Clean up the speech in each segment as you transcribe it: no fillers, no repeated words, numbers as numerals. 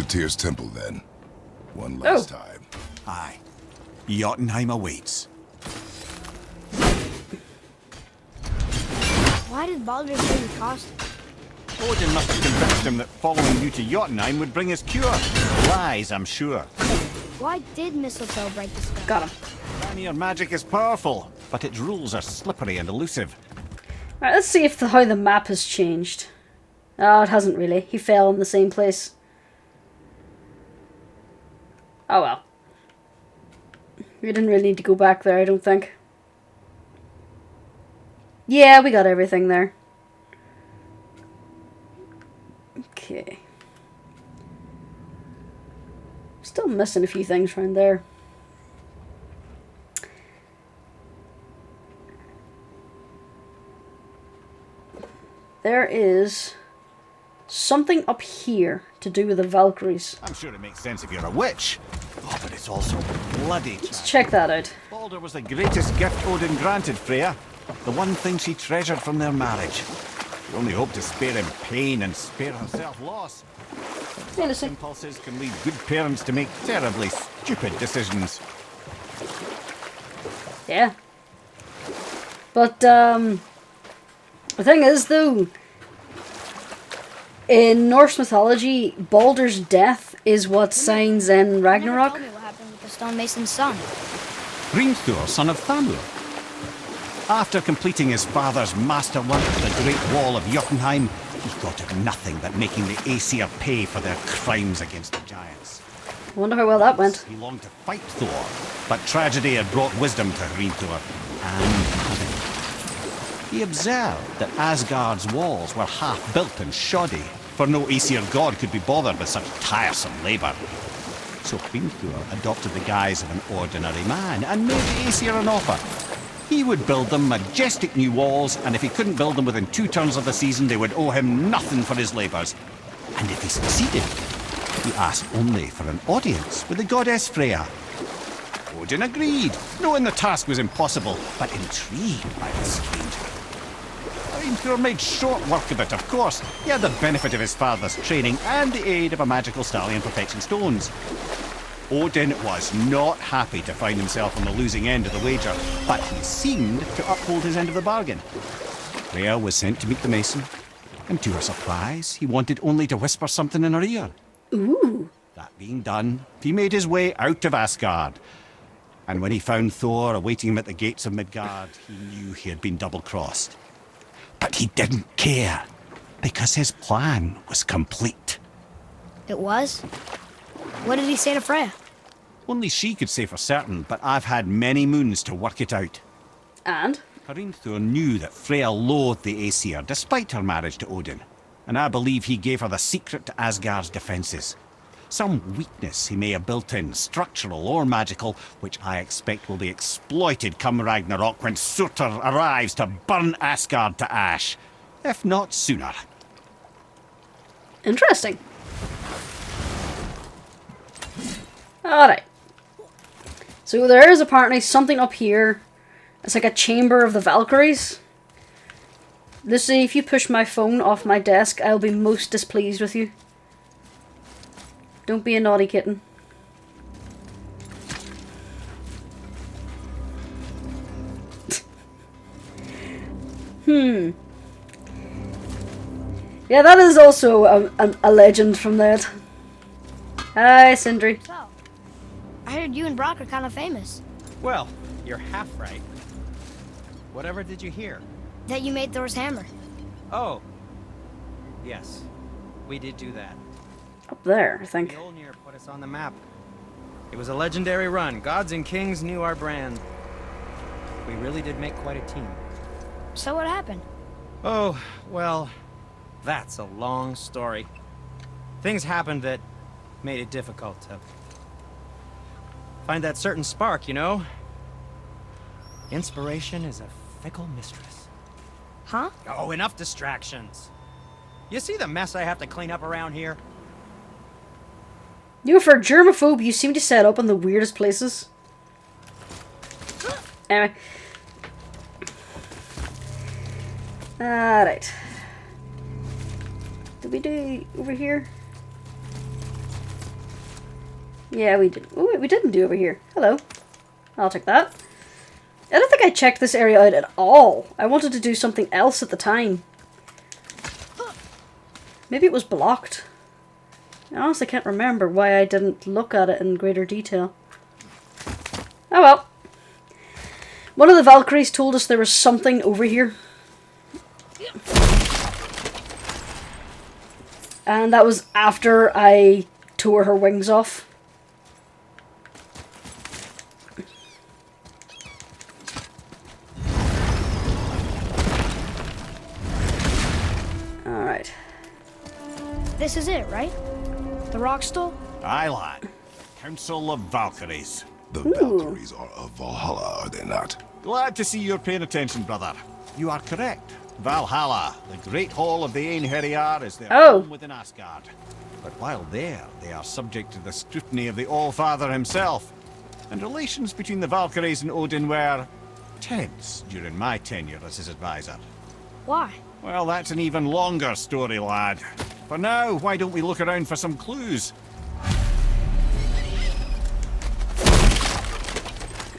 to Tyr's temple then. One last time. Aye. Jotunheim awaits. Why did Baldur say the costume? Odin must have convinced him that following you to Jotunheim would bring us cure. Lies, I'm sure. Why did mistletoe break the spell? Got him. Vanir magic is powerful, but its rules are slippery and elusive. Alright, let's see if how the map has changed. Oh, it hasn't really. He fell in the same place. Oh well. We didn't really need to go back there, I don't think. Yeah, we got everything there. Okay. Still missing a few things around there. There is something up here to do with the Valkyries. I'm sure it makes sense if you're a witch. Oh, but it's also bloody Let's tragic. check that out. Baldur was the greatest gift Odin granted Freya. The one thing she treasured from their marriage. She only hoped to spare him pain and spare herself loss. Hey, listen. Impulses can lead good parents to make terribly stupid decisions. Yeah. But, the thing is, though, in Norse mythology, Baldur's death is what signs in You never Ragnarok. told me what happened with the stonemason's son. Hrimthur, son of Thamur. After completing his father's masterwork, the Great Wall of Jotunheim, he thought of nothing but making the Aesir pay for their crimes against the giants. I wonder how well that went. He longed to fight Thor, but tragedy had brought wisdom to Hrimthur and cunning. He observed that Asgard's walls were half-built and shoddy, for no Aesir god could be bothered with such tiresome labour. So Hrimthur adopted the guise of an ordinary man and made the Aesir an offer. He would build them majestic new walls, and if he couldn't build them within 2 turns of the season, they would owe him nothing for his labours. And if he succeeded, he asked only for an audience with the goddess Freya. Odin agreed, knowing the task was impossible, but intrigued by the stranger. Hrimthur made short work of it, of course. He had the benefit of his father's training and the aid of a magical stallion for fetching stones. Odin was not happy to find himself on the losing end of the wager, but he seemed to uphold his end of the bargain. Freya was sent to meet the mason, and to her surprise, he wanted only to whisper something in her ear. Ooh. That being done, he made his way out of Asgard. And when he found Thor awaiting him at the gates of Midgard, he knew he had been double-crossed. But he didn't care, because his plan was complete. It was? What did he say to Freya? Only she could say for certain, but I've had many moons to work it out. And? Hrimthur knew that Freya loathed the Aesir, despite her marriage to Odin. And I believe he gave her the secret to Asgard's defences. Some weakness he may have built in, structural or magical, which I expect will be exploited come Ragnarok when Surtur arrives to burn Asgard to ash. If not sooner. Interesting. Alright. So there is apparently something up here. It's like a chamber of the Valkyries. Lucy, if you push my phone off my desk, I'll be most displeased with you. Don't be a naughty kitten. Yeah, that is also a legend from that. Hi, Sindri. So, I heard you and Brock are kind of famous. Well, you're half right. Whatever did you hear? That you made Thor's hammer. Oh. Yes. We did do that. Up there, I think. Mjolnir put us on the map. It was a legendary run. Gods and kings knew our brand. We really did make quite a team. So what happened? Oh, well, that's a long story. Things happened that made it difficult to find that certain spark, you know? Inspiration is a fickle mistress. Huh? Oh, enough distractions. You see the mess I have to clean up around here? You, for a germaphobe, you seem to set up in the weirdest places. Anyway. Alright. Did we do over here? Yeah, we did. Oh, wait, we didn't do over here. Hello. I'll take that. I don't think I checked this area out at all. I wanted to do something else at the time. Maybe it was blocked. I honestly can't remember why I didn't look at it in greater detail. Oh well. One of the Valkyries told us there was something over here. And that was after I tore her wings off. Alright. This is it, right? The rock stool? Aye, lad. Council of Valkyries. The Valkyries are of Valhalla, are they not? Glad to see you're paying attention, brother. You are correct. Valhalla, the great hall of the Einherjar, is their home within Asgard. But while there, they are subject to the scrutiny of the All-Father himself. And relations between the Valkyries and Odin were tense during my tenure as his advisor. Why? Well, that's an even longer story, lad. For now, why don't we look around for some clues?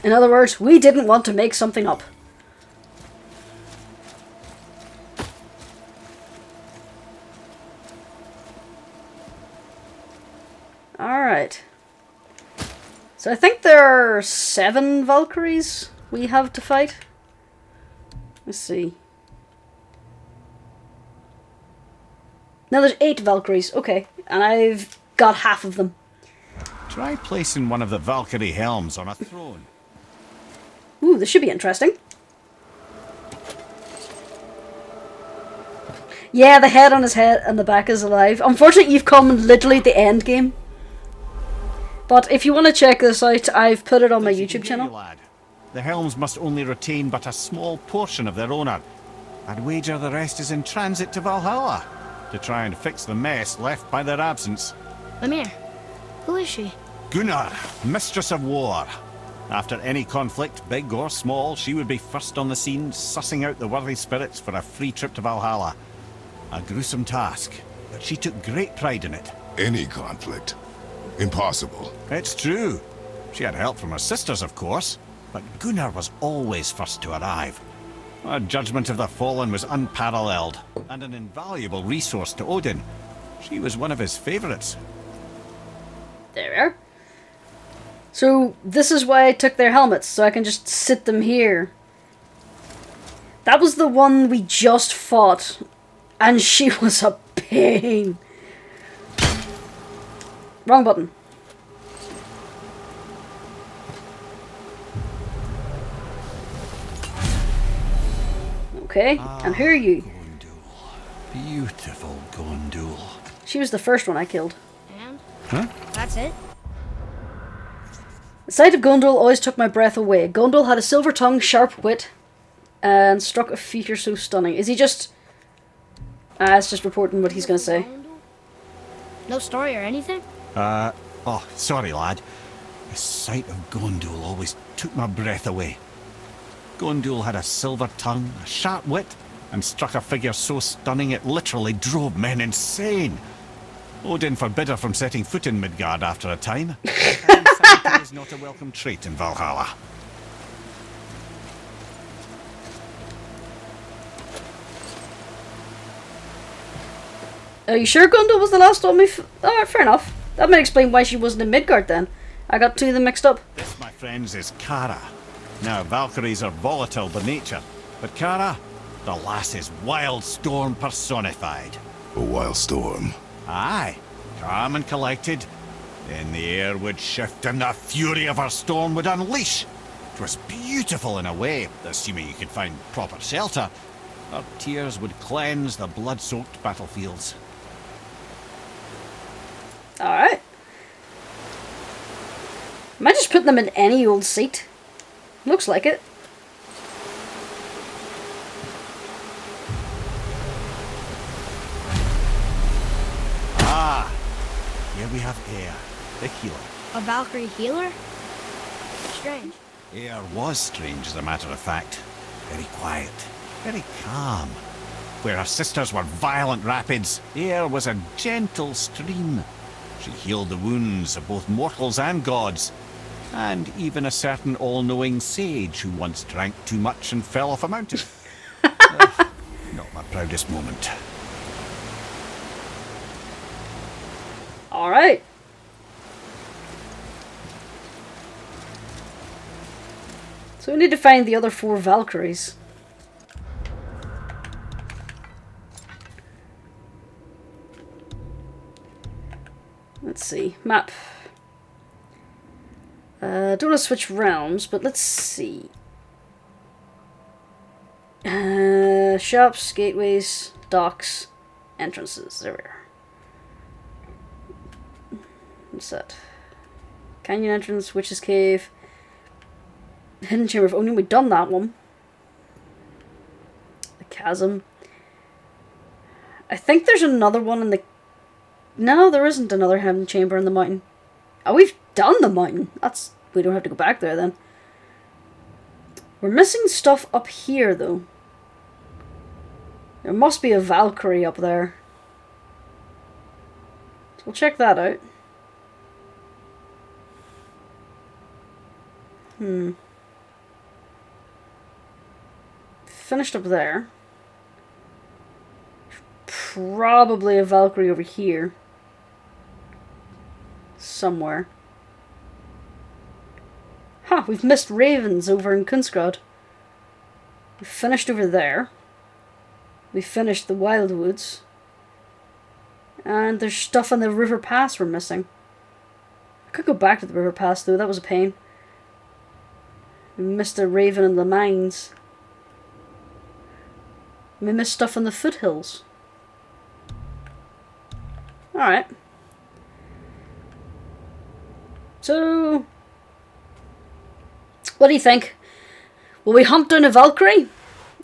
In other words, we didn't want to make something up. Alright. So I think there are 7 Valkyries we have to fight. Let's see. No, there's 8 Valkyries. Okay. And I've got half of them. Try placing one of the Valkyrie helms on a throne. Ooh, this should be interesting. Yeah, the head on his head and the back is alive. Unfortunately, you've come literally at the end game. But if you want to check this out, I've put it on my YouTube channel. Lad. The helms must only retain but a small portion of their owner. I'd wager the rest is in transit to Valhalla to try and fix the mess left by their absence. Lemire, who is she? Gunnar, Mistress of War. After any conflict, big or small, she would be first on the scene, sussing out the worthy spirits for a free trip to Valhalla. A gruesome task, but she took great pride in it. Any conflict? Impossible. It's true. She had help from her sisters, of course, but Gunnar was always first to arrive. Her judgment of the fallen was unparalleled, and an invaluable resource to Odin. She was one of his favourites. There we are. So, this is why I took their helmets, so I can just sit them here. That was the one we just fought, and she was a pain. Wrong button. Okay, and who are you? Gondul. Beautiful Gondul. She was the first one I killed. And? Huh? That's it? The sight of Gondul always took my breath away. Gondul had a silver tongue, sharp wit, and struck a feature so stunning. Is he just... it's just reporting what he's going to say. No story or anything? Oh, sorry, lad. The sight of Gondul always took my breath away. Gondul had a silver tongue, a sharp wit, and struck a figure so stunning it literally drove men insane. Odin forbid her from setting foot in Midgard after a time. Insanity is not a welcome trait in Valhalla. Are you sure Gondul was the last one we... Alright, fair enough. That might explain why she wasn't in Midgard then. I got 2 of them mixed up. This, my friends, is Kara. Now, Valkyries are volatile by nature, but Kara, the lass is wild storm personified. A wild storm. Aye, calm and collected. Then the air would shift and the fury of her storm would unleash. It was beautiful in a way, assuming you could find proper shelter. Her tears would cleanse the blood-soaked battlefields. Alright. Am I just putting them in any old seat? Looks like it. Ah, here we have Air, the healer. A Valkyrie healer? Strange. Air was strange, as a matter of fact. Very quiet, very calm. Where her sisters were violent rapids, Air was a gentle stream. She healed the wounds of both mortals and gods, and even a certain all-knowing sage who once drank too much and fell off a mountain. Not my proudest moment. All right. So we need to find the other 4 Valkyries. Let's see. Map. Don't want to switch realms, but let's see. Shops, gateways, docks, entrances. There we are. What's that? Canyon entrance, Witch's Cave, Hidden Chamber of Onion. We've done that one. The Chasm. I think there's another one in the... No, there isn't another Hidden Chamber in the mountain. Oh, we've done the mountain. That's... We don't have to go back there then. We're missing stuff up here though. There must be a Valkyrie up there. So we'll check that out. Finished up there. Probably a Valkyrie over here. Somewhere. Huh, we've missed ravens over in Kunstgrad. We finished over there. We finished the Wildwoods. And there's stuff on the River Pass we're missing. I could go back to the River Pass though, that was a pain. We missed the Raven and the mines. We missed stuff on the foothills. Alright. So... what do you think? Will we hunt down a Valkyrie?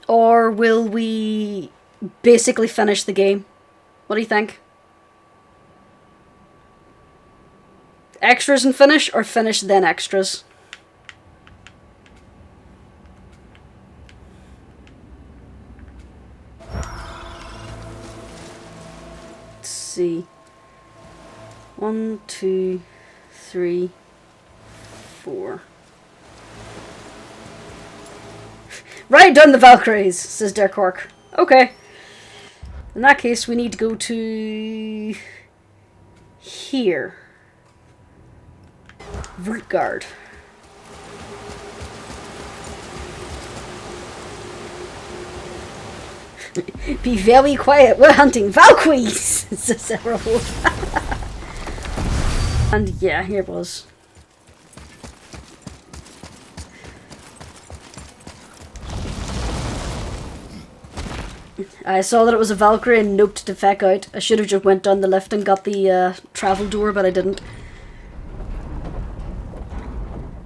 Or will we basically finish the game? What do you think? Extras and finish, or finish then extras? Let's see. 1, 2, 3, 4. Right, done the Valkyries, says Derkork. Okay. In that case, we need to go to... here. Vrtgard. Be very quiet, we're hunting Valkyries, says Seraph. And yeah, here it was. I saw that it was a Valkyrie and noped to feck out. I should have just went down the lift and got the travel door, but I didn't.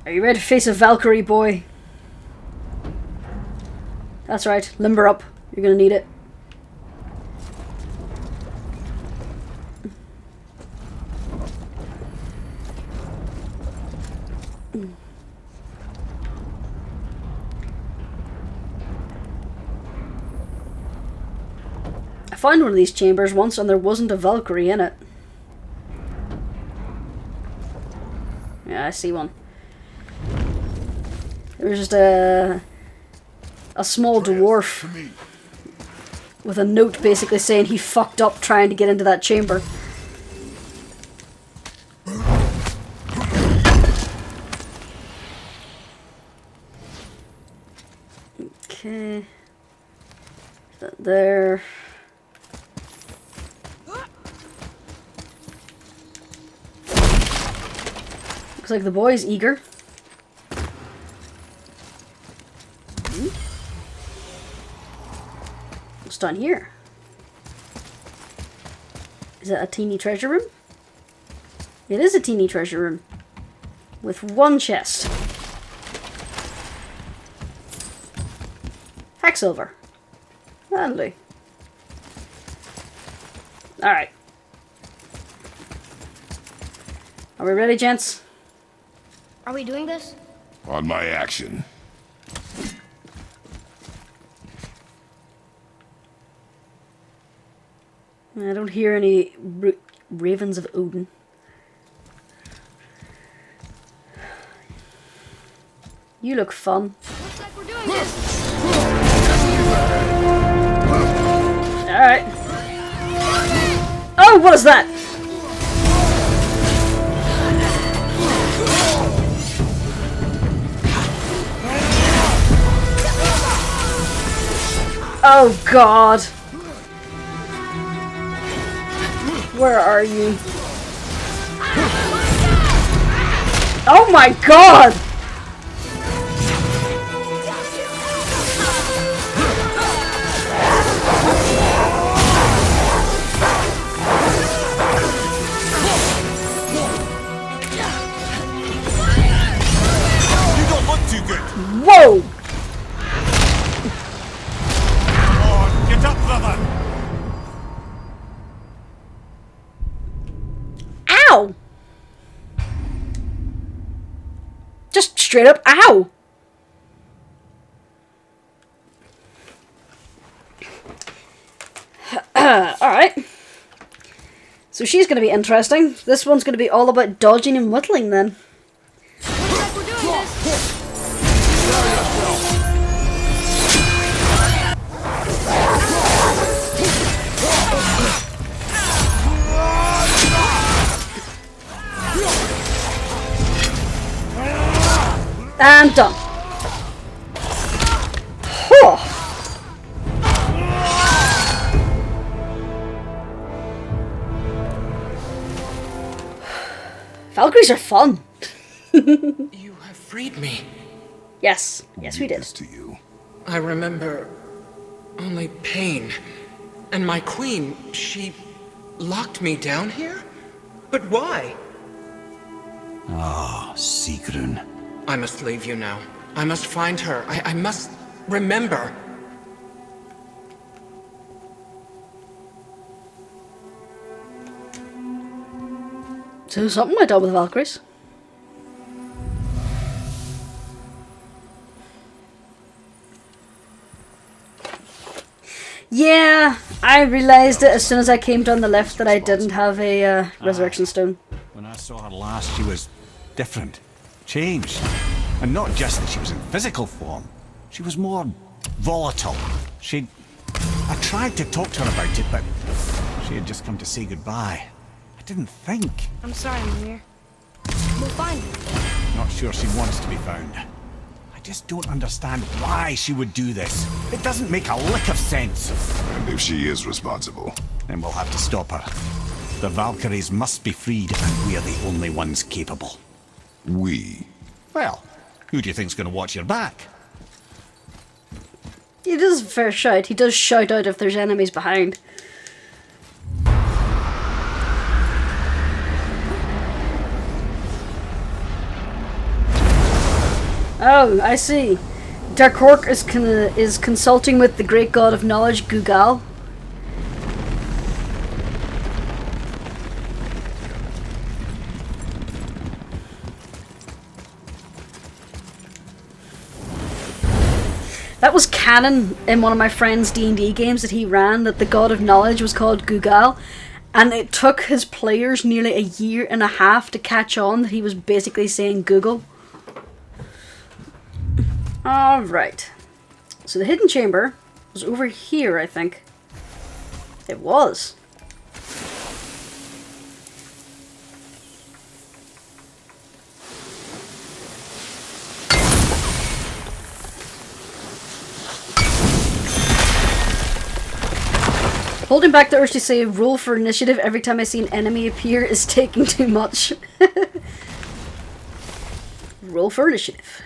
Are you ready to face a Valkyrie, boy? That's right, limber up. You're gonna need it. I found one of these chambers once and there wasn't a Valkyrie in it. Yeah, I see one. There was just a small dwarf with a note basically saying he fucked up trying to get into that chamber. Okay. That there. Looks like the boy's eager. What's down here? Is that a teeny treasure room? It is a teeny treasure room. With one chest. Hacksilver. That'll do. Alright. Are we ready, gents? Are we doing this? On my action. I don't hear any ravens of Odin. You look fun. Looks like we're doing this. Alright. Oh, what is that? Oh god. Where are you? Oh my god! You don't look too good. Whoa! Come on, get up, brother. Ow! Just straight up ow! Alright. So she's gonna be interesting. This one's gonna be all about dodging and whittling then. Looks like we're doing this. And done. Whew. Valkyries are fun. You have freed me. Yes. Yes, we did. This to you. I remember only pain. And my queen, she locked me down here? But why? Ah, Sigrun. I must leave you now. I must find her. I must remember. So something went on with the Valkyries. Yeah, I realised it as soon as I came down the left that I didn't have a resurrection stone. When I saw her last, she was different, changed. And not just that she was in physical form, she was more volatile. I tried to talk to her about it, but she had just come to say goodbye. I didn't think. I'm sorry, Mimir. We'll find her. Not sure she wants to be found. I just don't understand why she would do this. It doesn't make a lick of sense. And if she is responsible, Then we'll have to stop her. The Valkyries must be freed, and we're the only ones capable. we. Well, who do you think's going to watch your back? It is a fair shout. He does shout out if there's enemies behind. Oh, I see. Darkork is consulting with the great god of knowledge, Gugal. That was canon in one of my friend's D&D games that he ran, that the god of knowledge was called Gugal, and it took his players nearly a year and a half to catch on that he was basically saying Google. Alright. So the hidden chamber was over here, I think. It was. Holding back the urge to say roll for initiative every time I see an enemy appear is taking too much. Roll for initiative.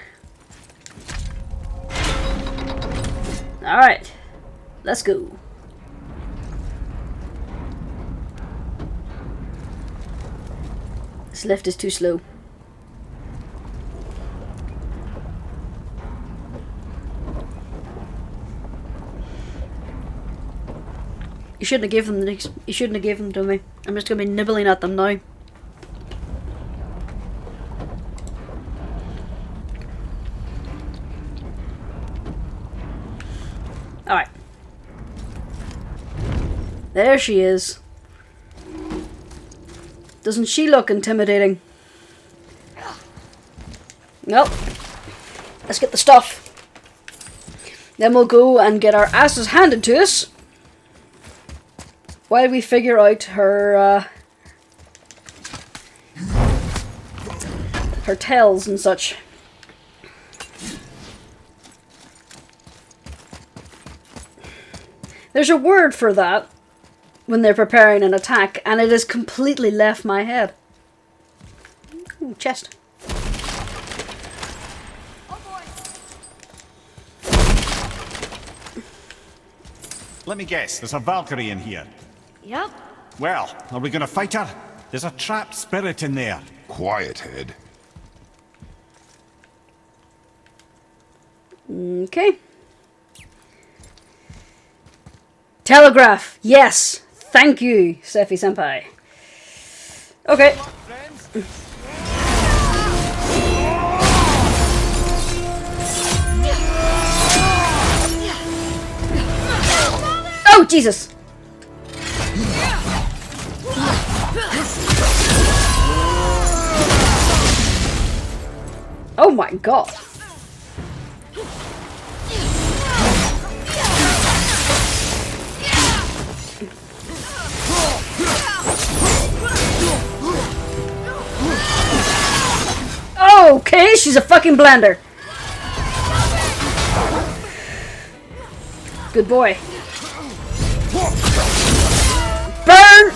Alright. Let's go. This lift is too slow. You shouldn't have given them you shouldn't have given them to me. I'm just gonna be nibbling at them now. Alright. There she is. Doesn't she look intimidating? Nope. Let's get the stuff. Then we'll go and get our asses handed to us while we figure out her tells and such. There's a word for that when they're preparing an attack, and it has completely left my head. Ooh, chest. Let me guess, there's a Valkyrie in here. Yep. Well, are we gonna fight her? There's a trapped spirit in there. Quiet, head. Okay. Telegraph. Yes. Thank you, Sephi Senpai. Okay. Oh, Jesus. Oh my God. Okay, she's a fucking blender. Good boy. Burn!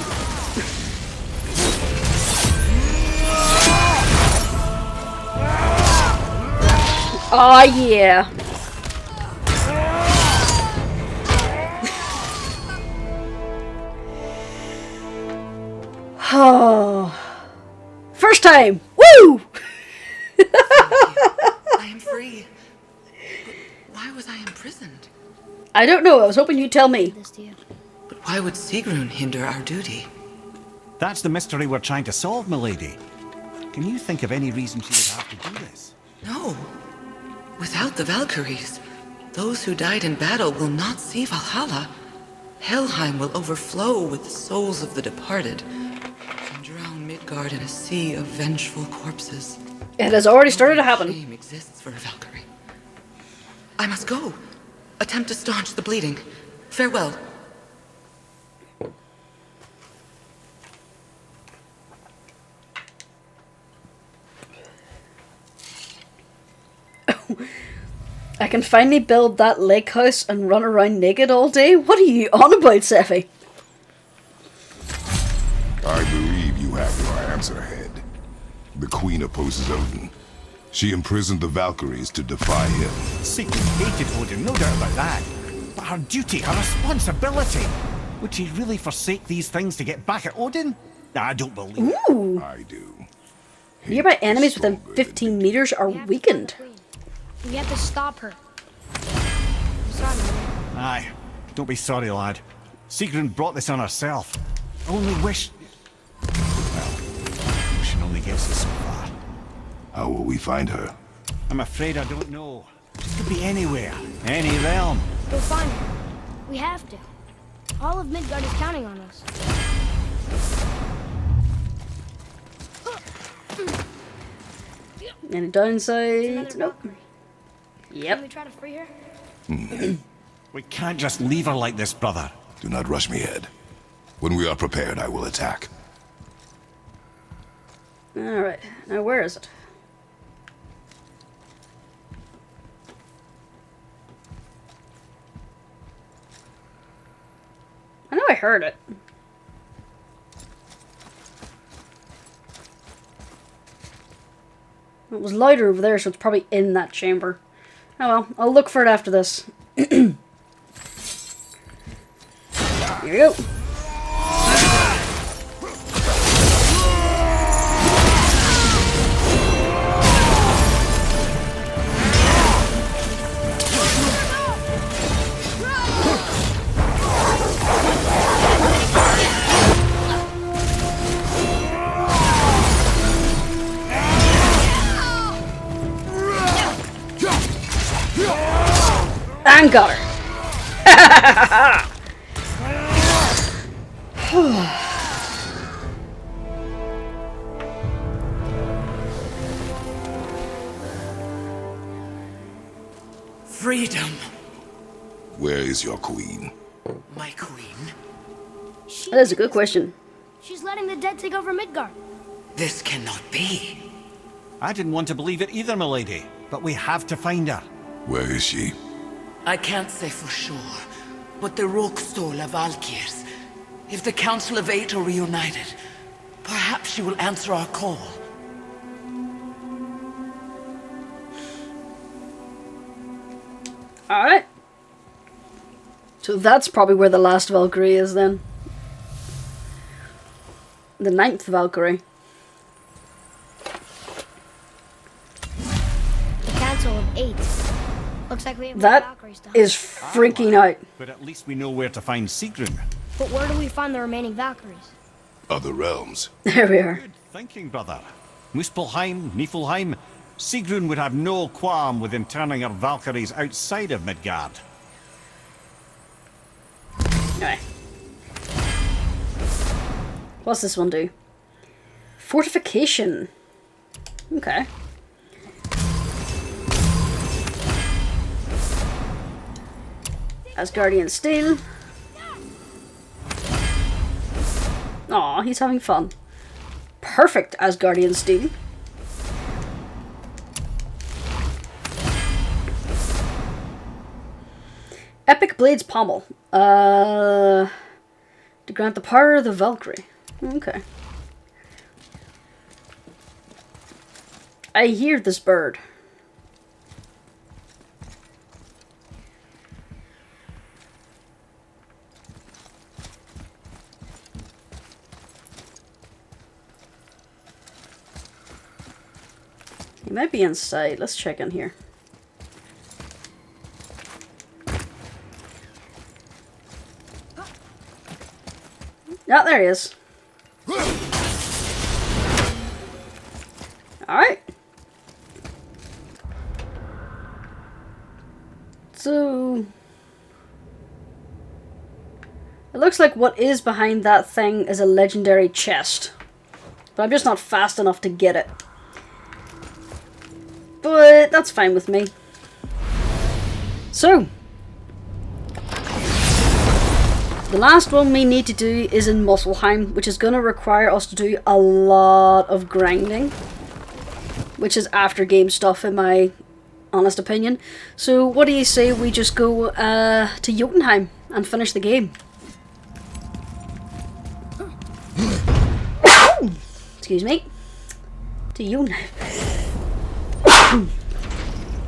Aw, yeah. Oh. First time! Woo! I am free. But why was I imprisoned? I don't know. I was hoping you'd tell me. This to you. But why would Sigrun hinder our duty? That's the mystery we're trying to solve, milady. Can you think of any reason she would have to do this? No. Without the Valkyries, those who died in battle will not see Valhalla. Helheim will overflow with the souls of the departed and drown Midgard in a sea of vengeful corpses. It has already started to happen. Shame exists for a Valkyrie. I must go. Attempt to staunch the bleeding. Farewell. I can finally build that lake house and run around naked all day? What are you on about, Sephi? I believe you have your answer, head. The Queen opposes Odin. She imprisoned the Valkyries to defy him. Sigrid hated Odin, no doubt about that. But her duty, her responsibility. Would she really forsake these things to get back at Odin? I don't believe it. Ooh. I do. Nearby Hate enemies is within stronger 15 meters are We have to weakened. stop the queen. We have to stop her. I'm sorry, man. Aye, don't be sorry, lad. Sigrun brought this on herself. I only wish... Well, she only gets us so far. How will we find her? I'm afraid I don't know. She could be anywhere, any realm. Go find her. We have to. All of Midgard is counting on us. Any downsides? Another Nope. Valkyrie. Can we Yep. try to free her? We can't just leave her like this, brother. Do not rush me, head. When we are prepared, I will attack. Alright. Now where is it? I know I heard it. It was lighter over there, so it's probably in that chamber. Oh well, I'll look for it after this. Here we go. And got her. freedom. Where is your queen? My queen? That is a good question. She's letting the dead take over Midgard. This cannot be. I didn't want to believe it either, milady. But we have to find her. Where is she? I can't say for sure, but the Rokstol of Valkyrs. If the Council of Eight are reunited, perhaps she will answer our call. Alright. So that's probably where the last Valkyrie is then. The 9th Valkyrie. The Council of Eight. Looks like we have more That Valkyries to hunt. is freaking out. But at least we know where to find Sigrun. But where do we find the remaining Valkyries? Other realms. There we are. Good thinking, brother. Muspelheim, Niflheim. Sigrun would have no qualm with interning her Valkyries outside of Midgard. Anyway. What's this one do? Fortification. Okay. Asgardian steel. Aw, he's having fun. Perfect Asgardian steel. Epic Blades Pommel. To grant the power of the Valkyrie. Okay. I hear this bird. He might be inside. Let's check in here. Yeah, there he is. Alright. So... it looks like what is behind that thing is a legendary chest. But I'm just not fast enough to get it. But that's fine with me. So... the last one we need to do is in Muspelheim, which is going to require us to do a lot of grinding. Which is after game stuff in my honest opinion. So what do you say we just go to Jotunheim and finish the game? Excuse me. To Jotunheim.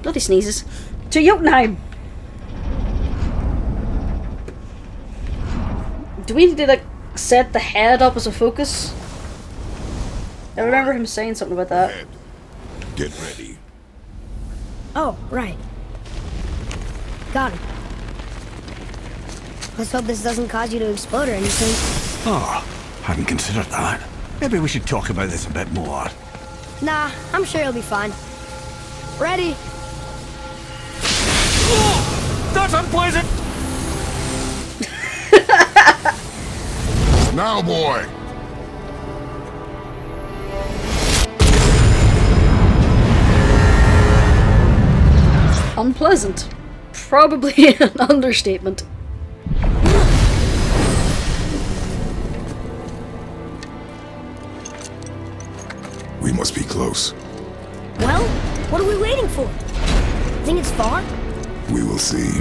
Bloody sneezes. To Jotunheim! Do we need to, like, set the head up as a focus? I remember him saying something about that. Head. Get ready. Oh, right. Got it. Let's hope this doesn't cause you to explode or anything. Oh, hadn't considered that. Maybe we should talk about this a bit more. Nah, I'm sure you'll be fine. Ready? That's unpleasant! Now, boy! Unpleasant. Probably an understatement. We must be close. Well, what are we waiting for? Think it's far? We will see.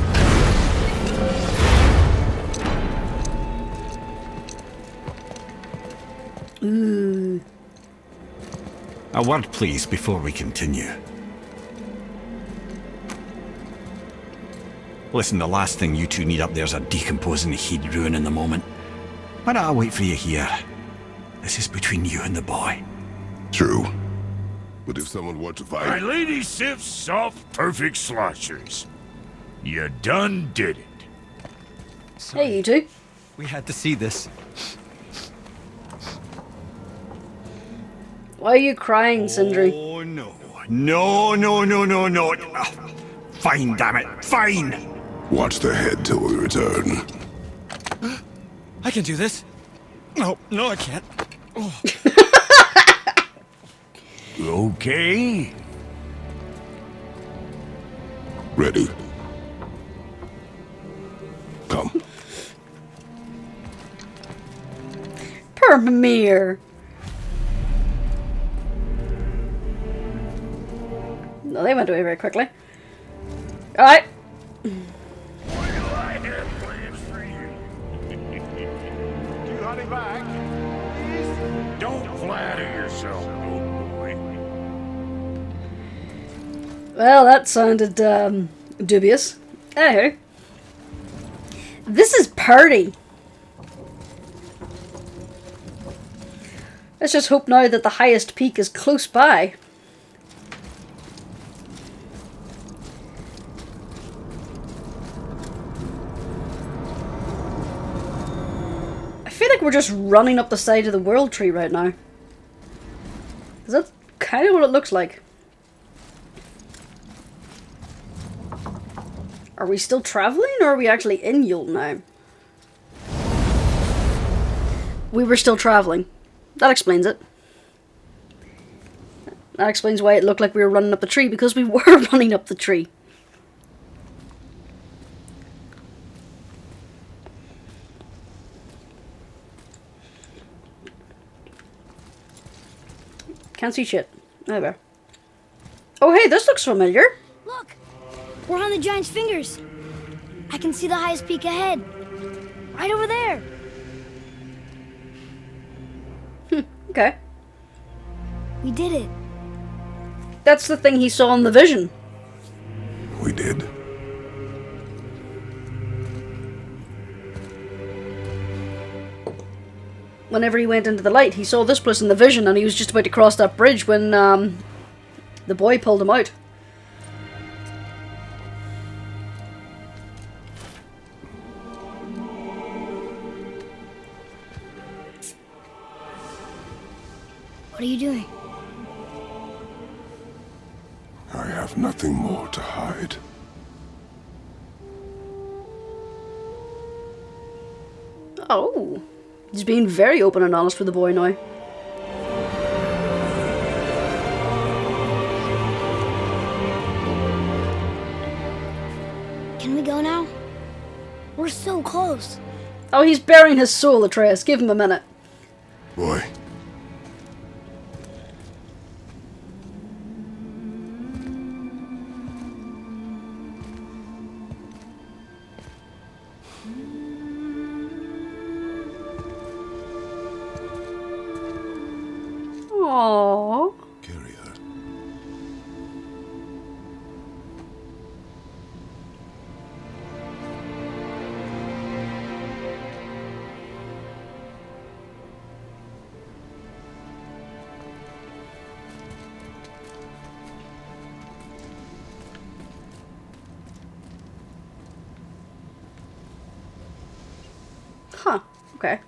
A word, please, before we continue. Listen, the last thing you two need up there's a decomposing heat ruin in the moment. Why don't I wait for you here? This is between you and the boy. True. But if someone were to My fight... lady sips soft, perfect sloshers. You done did it. Hey, you two. We had to see this. Why are you crying, Sindri? Oh, no. No, no, no, no, no. Fine, damn it. Fine! Watch the head till we return. I can do this. No, I can't. Okay. Ready. Come. Per Mimir. No, they went away very quickly. Alright. Don't flatter yourself, old boy. Well, that sounded dubious. Anywho. This is Purdy. Let's just hope now that the highest peak is close by. I feel like we're just running up the side of the world tree right now. Is that kind of what it looks like? Are we still traveling, or are we actually in Yule now? We were still traveling. That explains it. That explains why it looked like we were running up the tree, because we were running up the tree. Can't see shit. There. Oh hey, this looks familiar. Look! We're on the giant's fingers. I can see the highest peak ahead. Right over there. Okay. We did it. That's the thing he saw in the vision. We did. Whenever he went into the light, he saw this place in the vision, and he was just about to cross that bridge when the boy pulled him out. What are you doing? I have nothing more to hide. Oh. He's being very open and honest with the boy now. Can we go now? We're so close. Oh, he's bearing his soul, Atreus. Give him a minute. Boy. Aww. Carry her. Huh. Okay.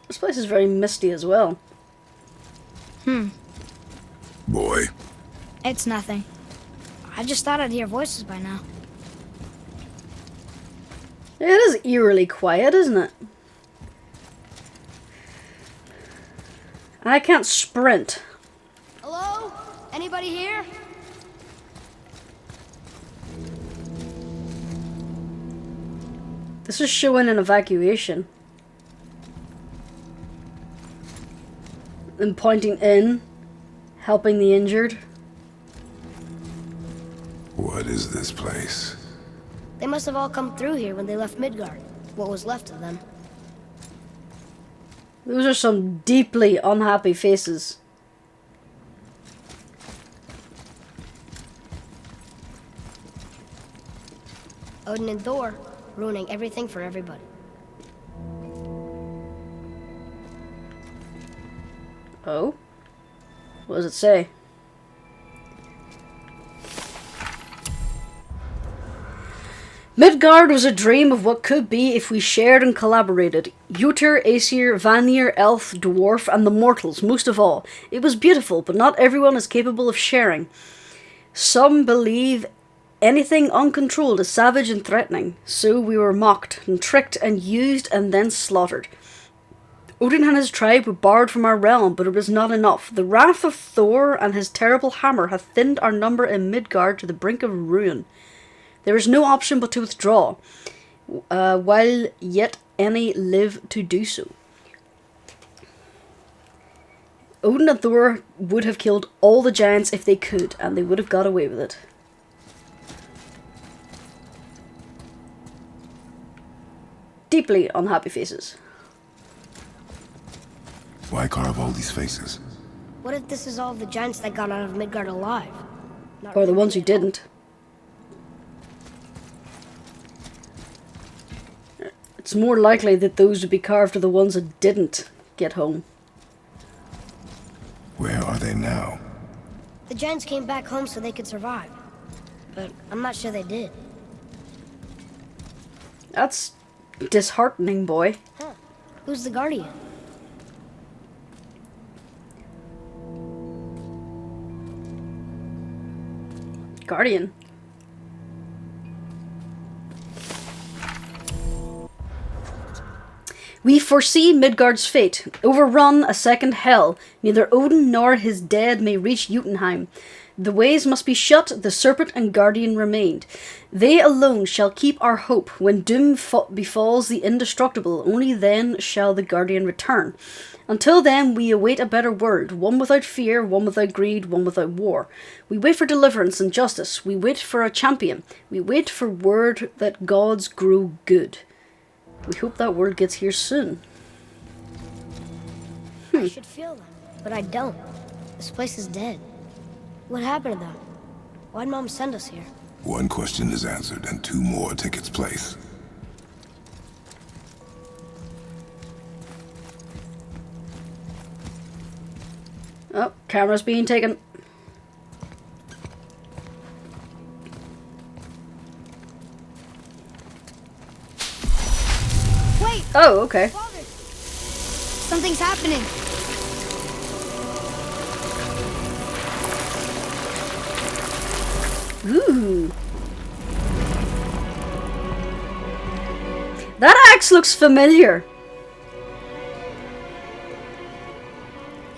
This place is very misty as well. Boy. It's nothing. I just thought I'd hear voices by now. It is eerily quiet, isn't it? I can't sprint. Hello? Anybody here? This is showing an evacuation. And pointing in, helping the injured. What is this place? They must have all come through here when they left Midgard. What was left of them. Those are some deeply unhappy faces. Odin and Thor, ruining everything for everybody. Oh? What does it say? Midgard was a dream of what could be if we shared and collaborated. Jotun, Aesir, Vanir, Elf, Dwarf, and the mortals, most of all. It was beautiful, but not everyone is capable of sharing. Some believe anything uncontrolled is savage and threatening. So we were mocked and tricked and used and then slaughtered. Odin and his tribe were borrowed from our realm, but it was not enough. The wrath of Thor and his terrible hammer hath thinned our number in Midgard to the brink of ruin. There is no option but to withdraw, while yet any live to do so. Odin and Thor would have killed all the giants if they could, and they would have got away with it. Deeply unhappy faces. Why carve all these faces? What if this is all the giants that got out of Midgard alive? Not Or the really ones who at all. didn't. It's more likely that those would be carved are the ones that didn't get home. Where are they now? The giants came back home so they could survive. But I'm not sure they did. That's disheartening, boy. Huh. Who's the guardian? Guardian. We foresee Midgard's fate. Overrun a second hell. Neither Odin nor his dead may reach Jotunheim. The ways must be shut, the serpent and guardian remained. They alone shall keep our hope. When doom befalls the indestructible, only then shall the guardian return. Until then, we await a better world, one without fear, one without greed, one without war. We wait for deliverance and justice. We wait for a champion. We wait for word that gods grow good. We hope that word gets here soon. I should feel them, but I don't. This place is dead. What happened to them? Why'd Mom send us here? One question is answered and two more take its place. Oh, camera's being taken. Wait! Oh, okay. Father! Something's happening. Ooh. That axe looks familiar.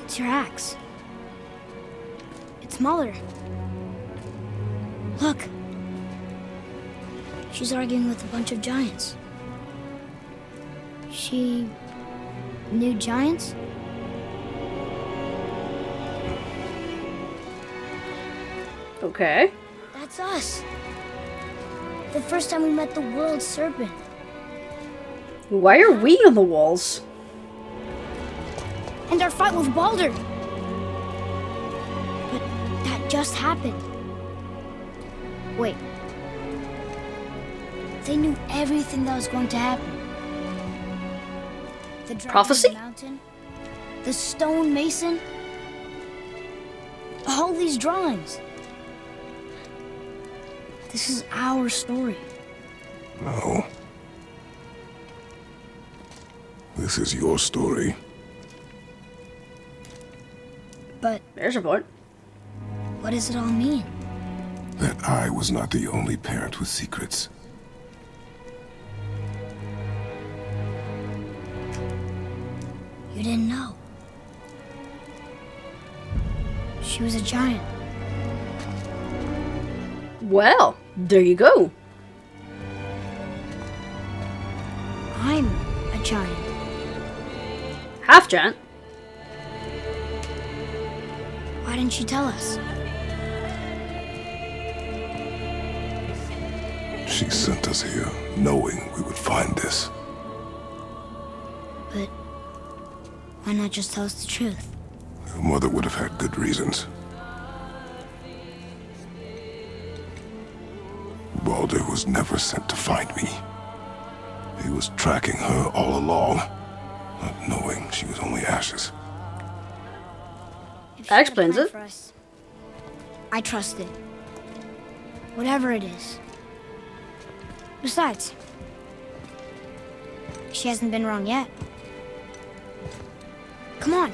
It's your axe. It's smaller. Look. She's arguing with a bunch of giants. She knew giants? Okay. That's us. The first time we met the world serpent. Why are we on the walls? And our fight with Baldur. But that just happened. Wait. They knew everything that was going to happen. The dragon Prophecy? on the mountain, the stone mason, all these drawings. This is our story. No. This is your story. But There's a point. what does it all mean? That I was not the only parent with secrets. You didn't know. She was a giant. Well, there you go. I'm a giant. Half giant. Why didn't she tell us? She sent us here, knowing we would find this. But why not just tell us the truth? Your mother would have had good reasons. Baldur was never sent to find me. He was tracking her all along, not knowing she was only ashes. If she That had a explains plan it. for us, I trust it. Whatever it is. Besides, she hasn't been wrong yet. Come on.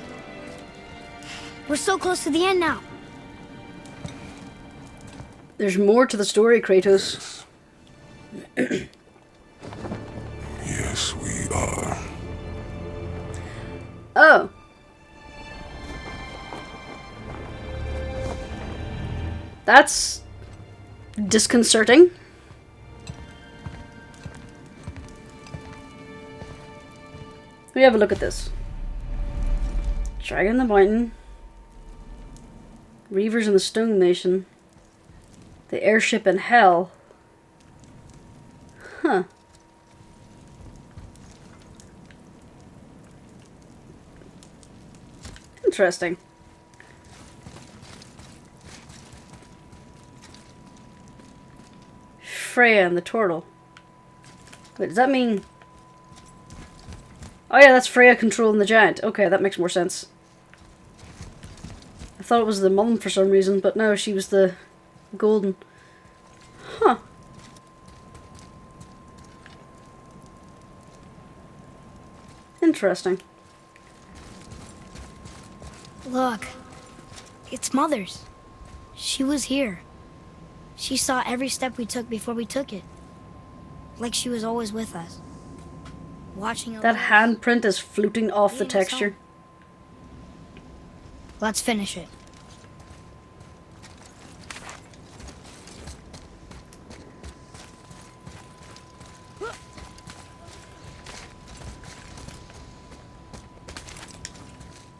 We're so close to the end now. There's more to the story, Kratos. Yes, we are. Oh. That's disconcerting. Let me have a look at this. Dragon in the Mountain. Reavers in the Stone Nation. The airship in Hell. Huh. Interesting. Freya and the turtle. Wait, does that mean... Oh yeah, that's Freya controlling the giant. Okay, that makes more sense. I thought it was the mum for some reason, but no, she was the golden. Huh. Interesting. Look. It's Mother's. She was here. She saw every step we took before we took it. Like she was always with us. Watching That handprint is fluting off the leading us texture. home. Let's finish it.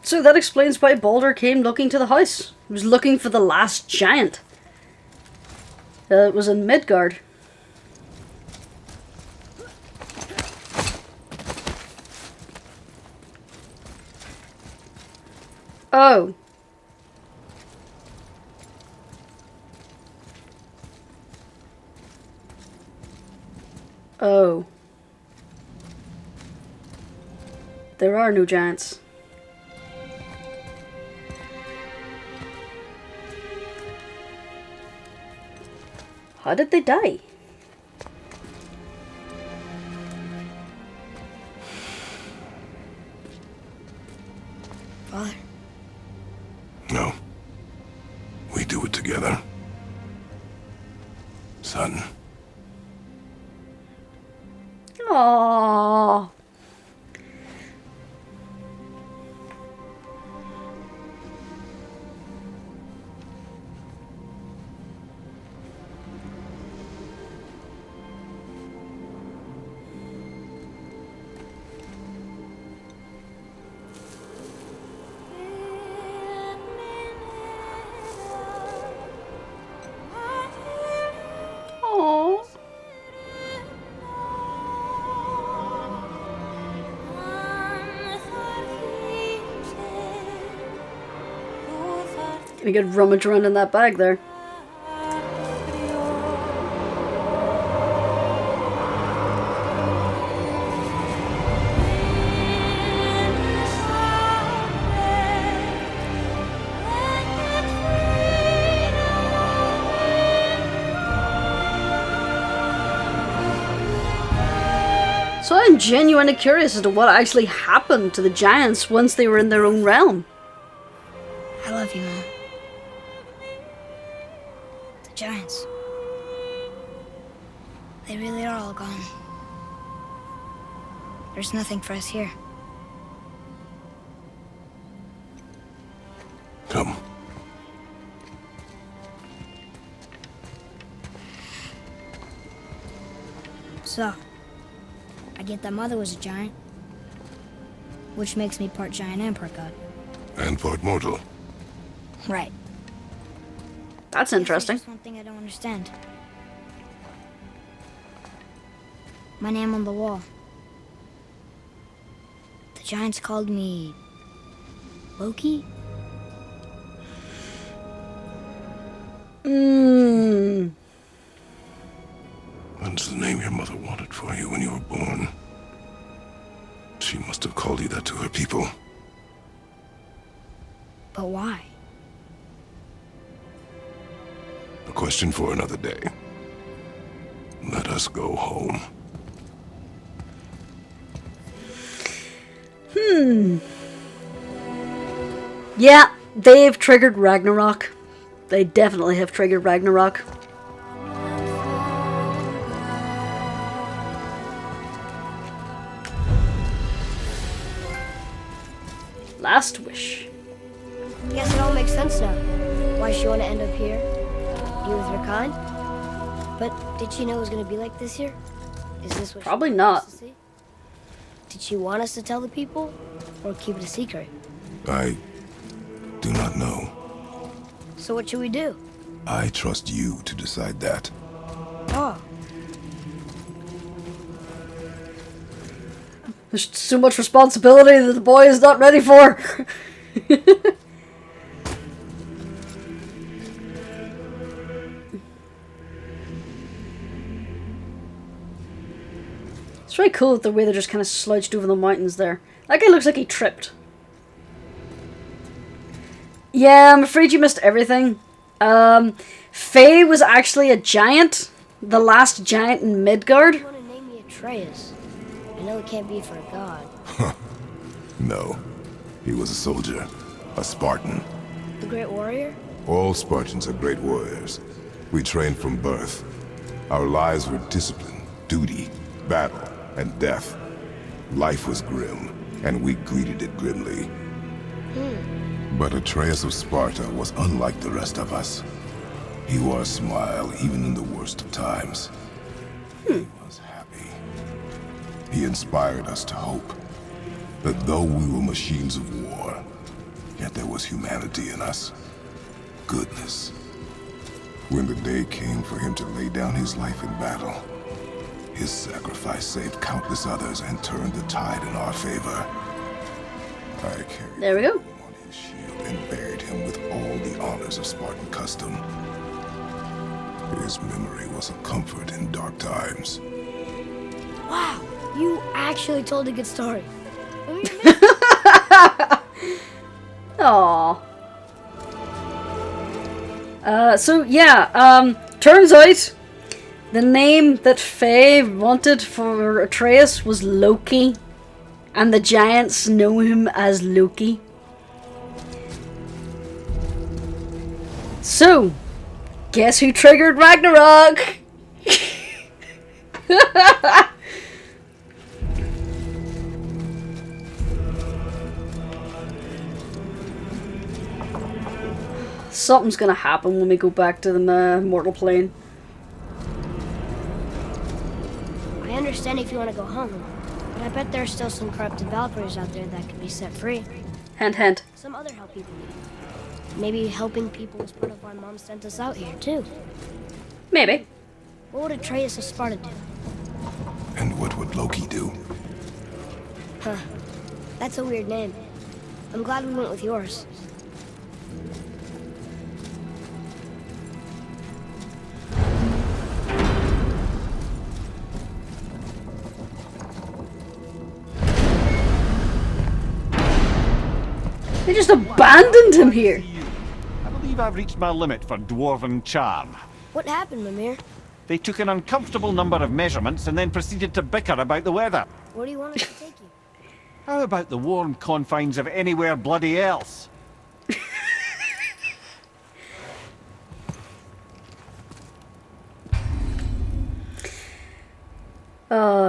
So that explains why Baldur came looking to the house. He was looking for the last giant. It was in Midgard. Oh. Oh. There are no giants. How did they die? Father. No. We do it together. Son. Aww. Aww. Gonna get rummage around in that bag there. So I'm genuinely curious as to what actually happened to the giants once they were in their own realm. I love you, Mom. The giants. They really are all gone. There's nothing for us here. Come. So, I get that Mother was a giant, which makes me part giant and part god. And part mortal. Right. That's There's interesting. just one thing I don't understand. My name on the wall. The giants called me... Loki? Mmm. That's the name your mother wanted for you when you were born. She must have called you that to her people. But why? A question for another day. Let us go home. Yeah, they've triggered Ragnarok. They definitely have triggered Ragnarok. last wish. Guess it all makes sense now. Why she want to end up here? Be with her kind? But did she know it was going to be like this here? Is this what Probably she wanted not. us to see? Did she want us to tell the people? Or keep it a secret? I do not know. So what should we do? I trust you to decide that. Oh, There's so much responsibility that the boy is not ready for. It's really cool the way they're just kind of slouched over the mountains there. That guy looks like he tripped. Yeah, I'm afraid you missed everything. Faye was actually a giant. The last giant in Midgard. you want to name me Atreus? I know it can't be for a god. No. He was a soldier. A Spartan. The Great Warrior? All Spartans are great warriors. We trained from birth. Our lives were discipline, duty, battle, and death. Life was grim, and we greeted it grimly. But Atreus of Sparta was unlike the rest of us. He wore a smile even in the worst of times. He was happy. He inspired us to hope that though we were machines of war, yet there was humanity in us. Goodness. When the day came for him to lay down his life in battle, his sacrifice saved countless others and turned the tide in our favor. I carried There we go. him on his shield and buried him with all the honors of Spartan custom. His memory was a comfort in dark times. Wow, you actually told a good story. Aww. So yeah, turns out the name that Faye wanted for Atreus was Loki, and the giants know him as Loki. So, guess who triggered Ragnarok? Something's gonna happen when we go back to the mortal plane. I understand if you want to go home, but I bet there are still some corrupted Valkyries out there that can be set free. Hint, hint. Some other help people need. Maybe helping people was part of why Mom sent us out here, too. Maybe. What would Atreus of Sparta do? And what would Loki do? Huh. That's a weird name. I'm glad we went with yours. They just abandoned him here. I believe I've reached my limit for dwarven charm. What happened, Mimir? They took an uncomfortable number of measurements and then proceeded to bicker about the weather. Where do you want us to take you? How about the warm confines of anywhere bloody else?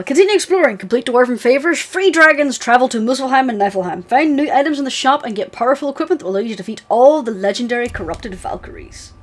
Continue exploring. Complete dwarven favors. Free dragons. Travel to Muspelheim and Niflheim. Find new items in the shop and get powerful equipment that will allow you to defeat all the legendary corrupted Valkyries.